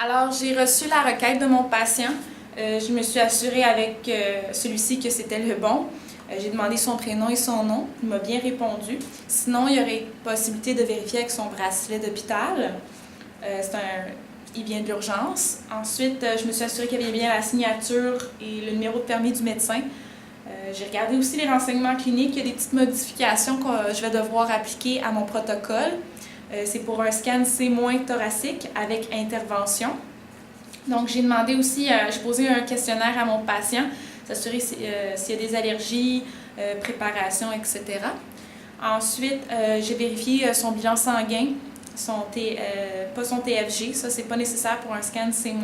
Alors, j'ai reçu la requête de mon patient. Je me suis assurée avec celui-ci que c'était le bon. J'ai demandé son prénom et son nom. Il m'a bien répondu. Sinon, il y aurait possibilité de vérifier avec son bracelet d'hôpital. Il vient de l'urgence. Ensuite, je me suis assurée qu'il y avait bien la signature et le numéro de permis du médecin. J'ai regardé aussi les renseignements cliniques. Il y a des petites modifications que je vais devoir appliquer à mon protocole. C'est pour un scan C- thoracique avec intervention. Donc, j'ai demandé aussi, j'ai posé un questionnaire à mon patient, s'assurer s'il y a des allergies, préparation, etc. Ensuite, j'ai vérifié son bilan sanguin, pas son TFG, ça c'est pas nécessaire pour un scan C-,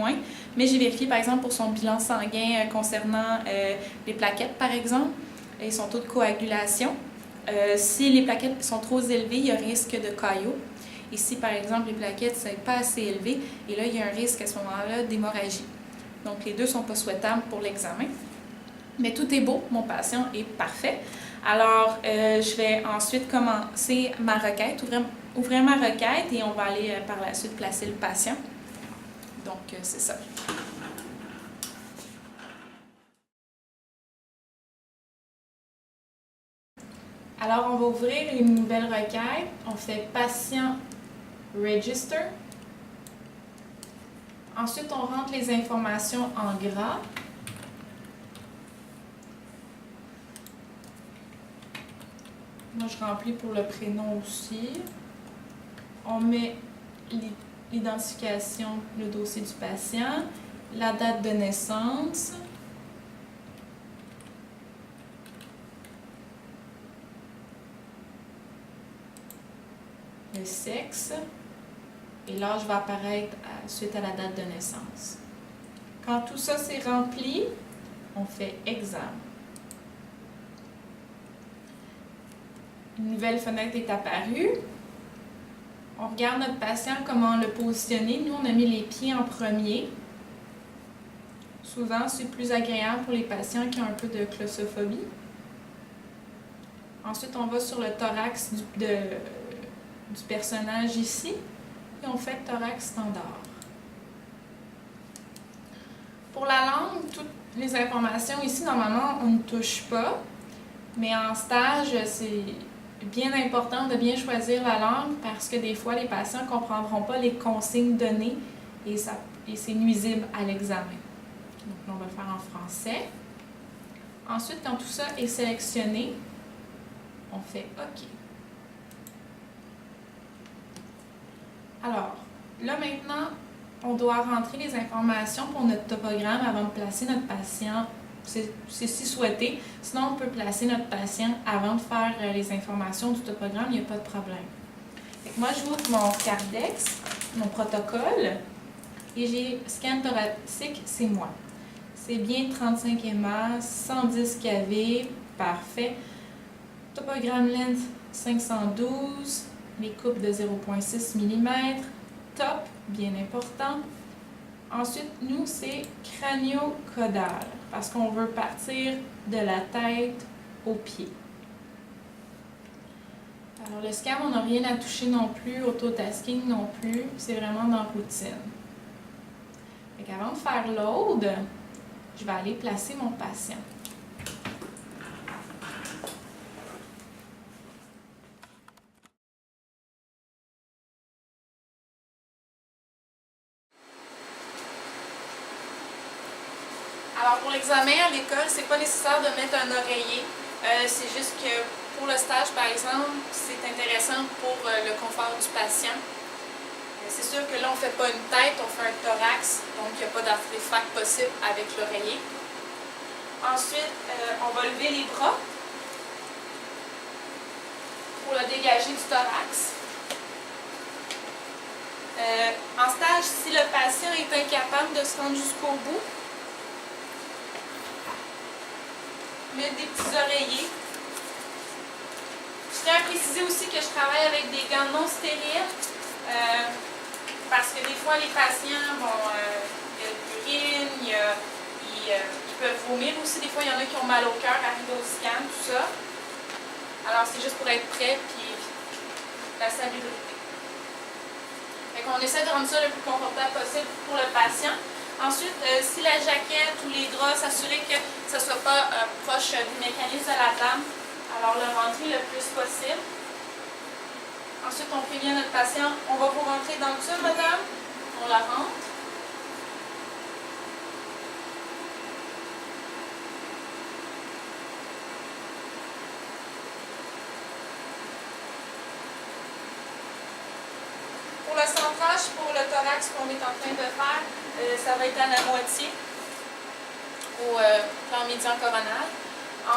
mais j'ai vérifié par exemple pour son bilan sanguin concernant les plaquettes par exemple et son taux de coagulation. Si les plaquettes sont trop élevées, il y a risque de caillot. Et si, par exemple, les plaquettes ne sont pas assez élevées, et là, il y a un risque à ce moment-là d'hémorragie. Donc, les deux ne sont pas souhaitables pour l'examen. Mais tout est beau, mon patient est parfait. Alors, je vais ensuite commencer ma requête, ouvrir ma requête, et on va aller par la suite placer le patient. Donc, c'est ça. Alors, on va ouvrir une nouvelle requête. On fait patient register. Ensuite, on rentre les informations en gras. Moi, je remplis pour le prénom aussi. On met l'identification, le dossier du patient, la date de naissance, le sexe, et l'âge va apparaître suite à la date de naissance. Quand tout ça c'est rempli, on fait examen. Une nouvelle fenêtre est apparue. On regarde notre patient, comment le positionner. Nous, on a mis les pieds en premier. Souvent, c'est plus agréable pour les patients qui ont un peu de claustrophobie. Ensuite, on va sur le thorax du personnage ici. Et on fait thorax standard. Pour la langue, toutes les informations ici, normalement, on ne touche pas. Mais en stage, c'est bien important de bien choisir la langue parce que des fois, les patients ne comprendront pas les consignes données et c'est nuisible à l'examen. Donc, on va le faire en français. Ensuite, quand tout ça est sélectionné, on fait OK. Alors, là maintenant, on doit rentrer les informations pour notre topogramme avant de placer notre patient. C'est si souhaité. Sinon, on peut placer notre patient avant de faire les informations du topogramme, il n'y a pas de problème. Fait que moi, j'ouvre mon Cardex, mon protocole, et j'ai scan thoracique, c'est moi. C'est bien 35 MA, 110 kV, parfait. Topogramme length 512, les coupes de 0,6 mm, top, bien important. Ensuite, nous, c'est crânio-caudal, parce qu'on veut partir de la tête aux pieds. Alors, le scan, on n'a rien à toucher non plus, auto-tasking non plus, c'est vraiment dans routine. Fait qu'avant de faire load, je vais aller placer mon patient. Alors, pour l'examen à l'école, c'est pas nécessaire de mettre un oreiller. C'est juste que pour le stage, par exemple, c'est intéressant pour le confort du patient. C'est sûr que là, on ne fait pas une tête, on fait un thorax, donc il n'y a pas d'artefact possible avec l'oreiller. Ensuite, on va lever les bras pour le dégager du thorax. En stage, si le patient est incapable de se rendre jusqu'au bout, mettre des petits oreillers. Je tiens à préciser aussi que je travaille avec des gants non stériles parce que des fois les patients, il y a de l'urine, ils peuvent vomir aussi. Des fois, il y en a qui ont mal au cœur, arrivé au scan, tout ça. Alors, c'est juste pour être prêt puis la salubrité. Fait qu'on essaie de rendre ça le plus confortable possible pour le patient. Ensuite, si la jaquette ou les draps, s'assurer que ça ne soit pas proche du mécanisme de la table. Alors le rentrer le plus possible. Ensuite, on prévient notre patient, on va vous rentrer dans le tube, madame. On la rentre. Pour le centrage, pour le thorax qu'on est en train de faire, ça va être à la moitié au plan médian coronal.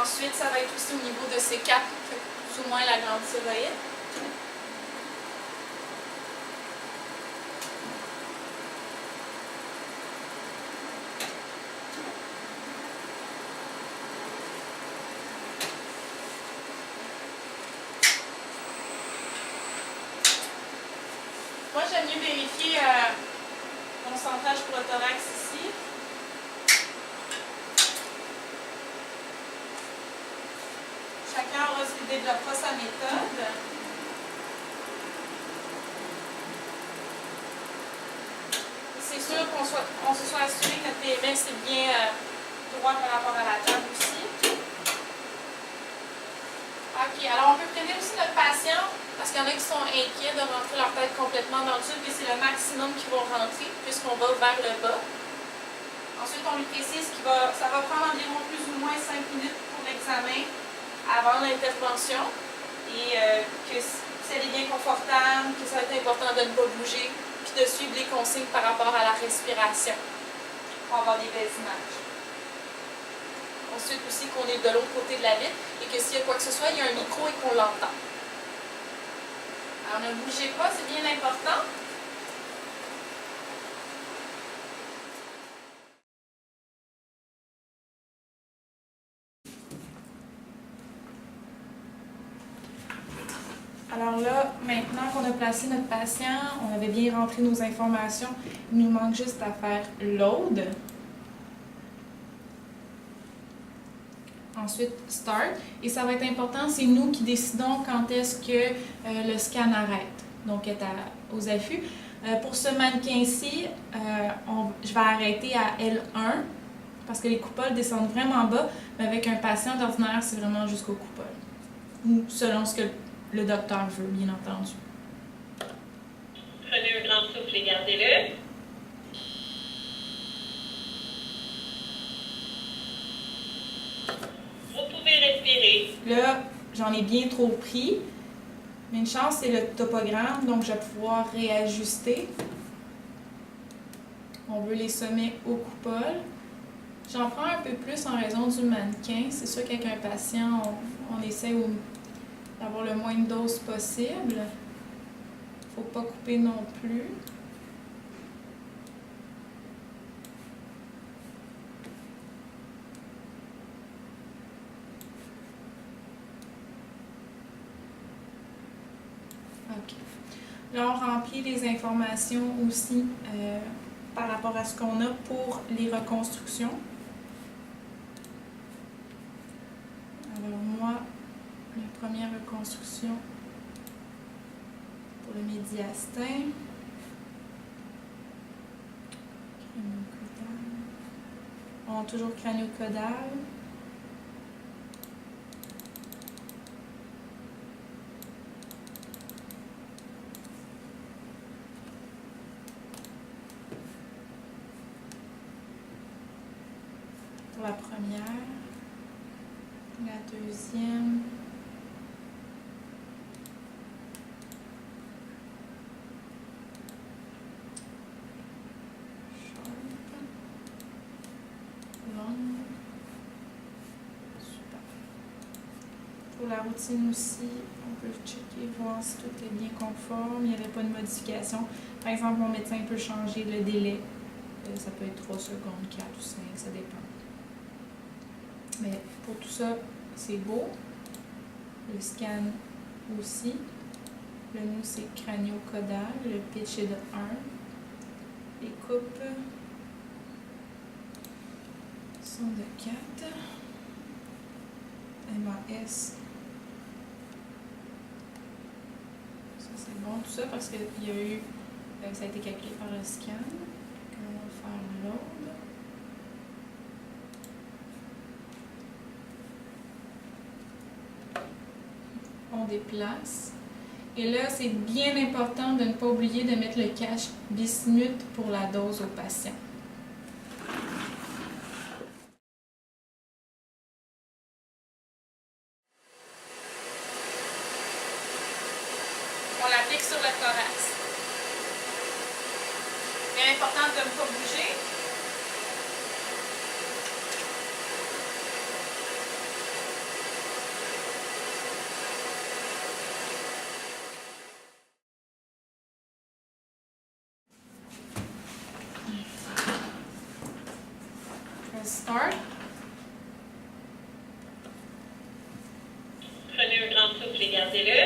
Ensuite, ça va être aussi au niveau de C4, plus ou moins la glande thyroïde. Moi, j'aime mieux vérifier mon centrage pour le thorax ici. Chacun développera sa méthode. C'est sûr qu'on se soit assuré que notre PMS est bien droit par rapport à la table aussi. OK, alors on peut prévenir aussi notre patient, parce qu'il y en a qui sont inquiets de rentrer leur tête complètement dans le tube, et c'est le maximum qu'ils vont rentrer, puisqu'on va vers le bas. Ensuite, on lui précise que ça va prendre environ plus ou moins 5 minutes pour l'examen avant l'intervention, et que si elle est bien confortable, que ça va être important de ne pas bouger, puis de suivre les consignes par rapport à la respiration pour avoir des belles images. Ensuite aussi qu'on est de l'autre côté de la vitre et que s'il y a quoi que ce soit, il y a un micro et qu'on l'entend. Alors ne bougez pas, c'est bien important. Alors là, maintenant qu'on a placé notre patient, on avait bien rentré nos informations, il nous manque juste à faire load. Ensuite, start. Et ça va être important, c'est nous qui décidons quand est-ce que le scan arrête. Donc, est aux affûts. Pour ce mannequin-ci, je vais arrêter à L1 parce que les coupoles descendent vraiment bas, mais avec un patient d'ordinaire, c'est vraiment jusqu'aux coupoles. Ou selon ce que le docteur veut, bien entendu. Prenez un grand souffle et gardez-le. Vous pouvez respirer. Là, j'en ai bien trop pris. Mais une chance, c'est le topogramme, donc je vais pouvoir réajuster. On veut les sommets aux coupoles. J'en prends un peu plus en raison du mannequin. C'est sûr qu'avec un patient, on essaie d'avoir le moins de doses possible. Il ne faut pas couper non plus. OK. Là, on remplit les informations aussi par rapport à ce qu'on a pour les reconstructions. Alors moi, la première reconstruction pour le médiastin. Crâniocaudal. On a toujours crâniocaudal. Pour la première, la deuxième, longue, super. Pour la routine aussi, on peut checker, voir si tout est bien conforme, il n'y avait pas de modification. Par exemple, mon médecin peut changer le délai, ça peut être 3 secondes, 4 ou 5, ça dépend. Mais pour tout ça, c'est beau. Le scan aussi. Le nous, c'est crâniocaudal. Le pitch est de 1. Les coupes sont de 4. MAS. Ça, c'est bon tout ça parce qu'il y a eu Ça a été calculé par le scan. On va faire load. On déplace. Et là, c'est bien important de ne pas oublier de mettre le cache bismuth pour la dose au patient. On l'applique sur le thorax. Bien important de ne pas bouger. Start. Prenez un grand souffle et gardez-le.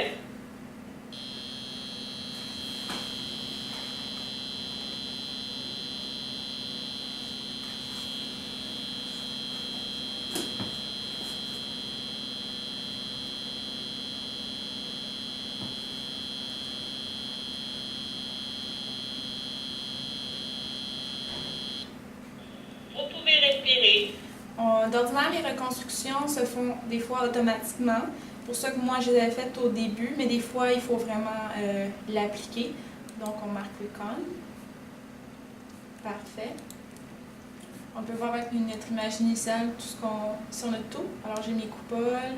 Vous pouvez respirer. D'ordinaire, les reconstructions se font des fois automatiquement. C'est pour ça que moi, je les ai faites au début, mais des fois, il faut vraiment l'appliquer. Donc, on marque Recon. Parfait. On peut voir avec notre image initiale tout ce qu'on... Si on a tout. Alors, j'ai mes coupoles.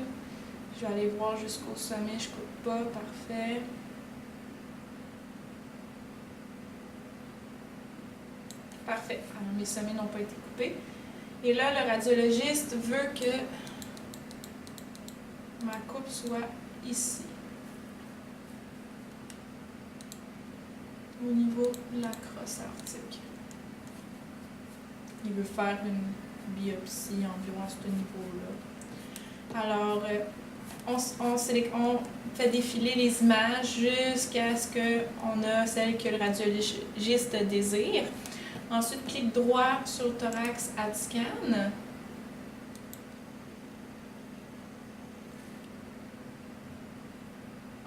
Je vais aller voir jusqu'au sommet. Je ne coupe pas. Parfait. Parfait. Alors, mes sommets n'ont pas été coupés. Et là, le radiologiste veut que ma coupe soit ici, au niveau de la crosse aortique. Il veut faire une biopsie environ à ce niveau-là. Alors, on fait défiler les images jusqu'à ce qu'on a celle que le radiologiste désire. Ensuite, clic droit sur le thorax Add Scan.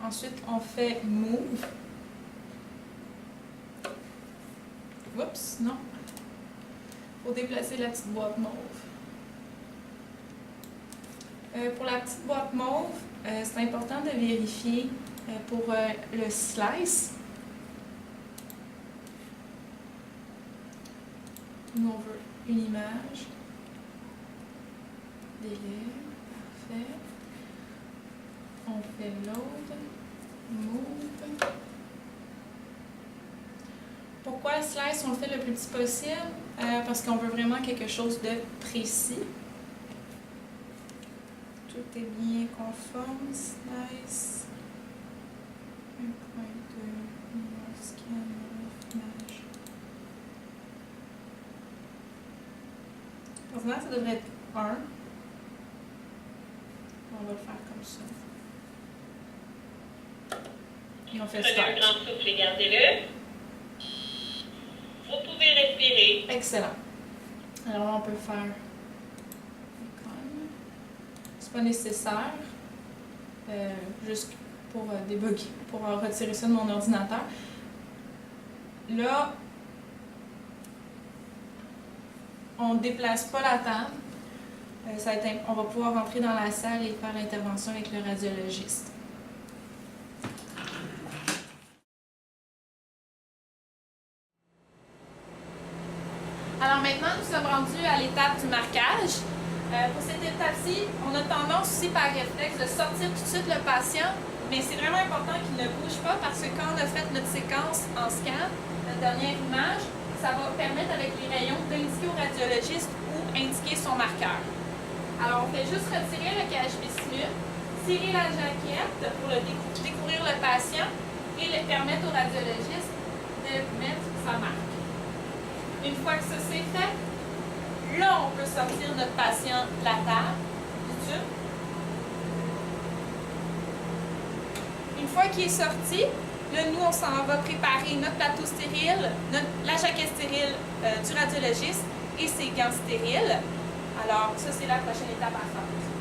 Ensuite, on fait Move. Oups, non. Il faut déplacer la petite boîte mauve. Pour la petite boîte mauve, c'est important de vérifier pour le slice. Nous, on veut une image. Délai. Parfait. On fait load. Move. Pourquoi le slice, on le fait le plus petit possible? Parce qu'on veut vraiment quelque chose de précis. Tout est bien conforme. Slice. 1.2. Scan. Image. Ordinaire, ça devrait être 1. On va le faire comme ça. Et on fait Prenez start. un grand souffle et gardez-le. Vous pouvez respirer. Excellent. Alors là, on peut faire. C'est pas nécessaire. Juste pour débugger, pour retirer ça de mon ordinateur. Là, on ne déplace pas la table. On va pouvoir rentrer dans la salle et faire l'intervention avec le radiologiste. Alors maintenant, nous sommes rendus à l'étape du marquage. Pour cette étape-ci, on a tendance aussi par réflexe de sortir tout de suite le patient, mais c'est vraiment important qu'il ne bouge pas parce que quand on a fait notre séquence en scan, la dernière image, ça va permettre avec les rayons d'indiquer au radiologiste où indiquer son marqueur. Alors on fait juste retirer le cache bismuth, tirer la jaquette pour découvrir le patient et permettre au radiologiste de mettre sa marque. Une fois que ça c'est fait, là on peut sortir notre patient de la table, du tube. Une fois qu'il est sorti, là nous on s'en va préparer notre plateau stérile, la jaquette stérile du radiologiste et ses gants stériles. Alors ça c'est la prochaine étape à faire.